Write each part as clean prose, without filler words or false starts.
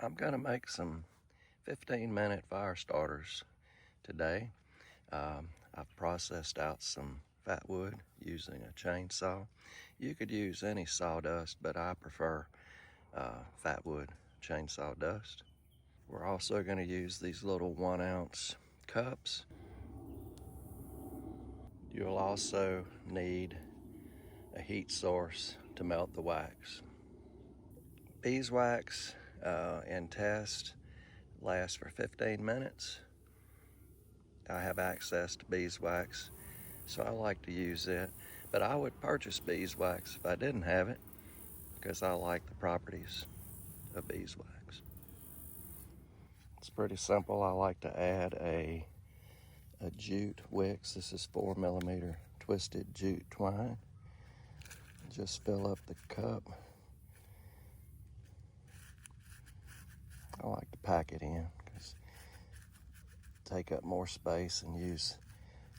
I'm gonna make some 15-minute fire starters today. I've processed out some fat wood using a chainsaw. You could use any sawdust, but I prefer fat wood chainsaw dust. We're also gonna use these little 1-ounce cups. You'll also need a heat source to melt the wax. Beeswax in test lasts for 15 minutes. I have access to beeswax, so I like to use it. But I would purchase beeswax if I didn't have it, because I like the properties of beeswax. It's pretty simple. I like to add a jute wicks. This is 4mm twisted jute twine. Just fill up the cup. I like to pack it in because take up more space and use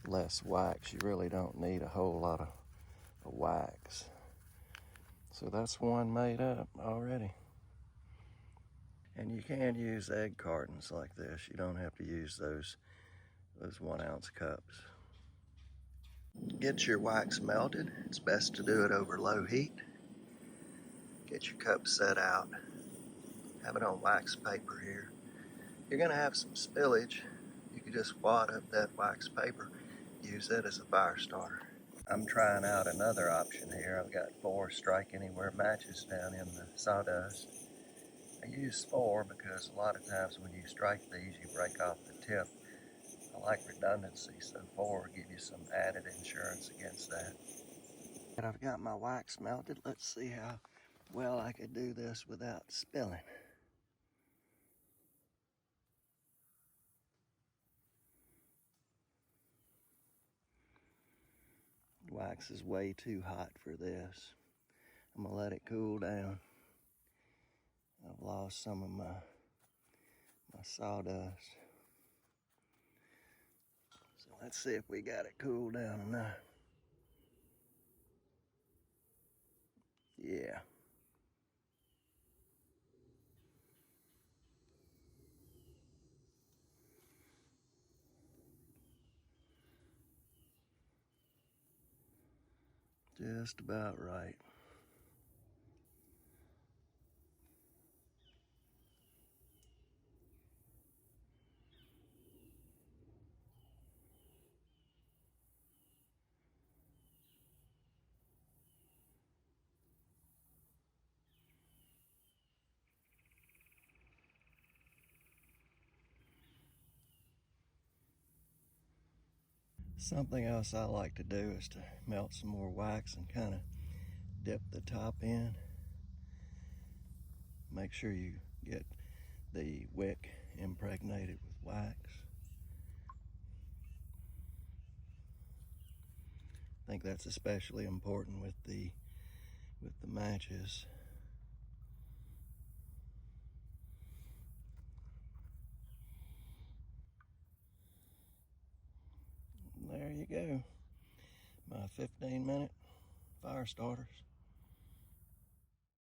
less wax. You really don't need a whole lot of wax. So that's one made up already. And you can use egg cartons like this. You don't have to use those 1-ounce cups. Get your wax melted. It's best to do it over low heat. Get your cup set out. Have it on wax paper here. You're gonna have some spillage. You can just wad up that wax paper. Use it as a fire starter. I'm trying out another option here. I've got 4 strike anywhere matches down in the sawdust. I use 4 because a lot of times when you strike these, you break off the tip. I like redundancy, so 4 will give you some added insurance against that. And I've got my wax melted. Let's see how well I could do this without spilling. Wax is way too hot for this. I'm gonna let it cool down. I've lost some of my sawdust. So let's see if we got it cooled down enough. Yeah. Just about right. Something else I like to do is to melt some more wax and kind of dip the top in. Make sure you get the wick impregnated with wax. I think that's especially important with the matches. There you go. My 15-minute fire starters.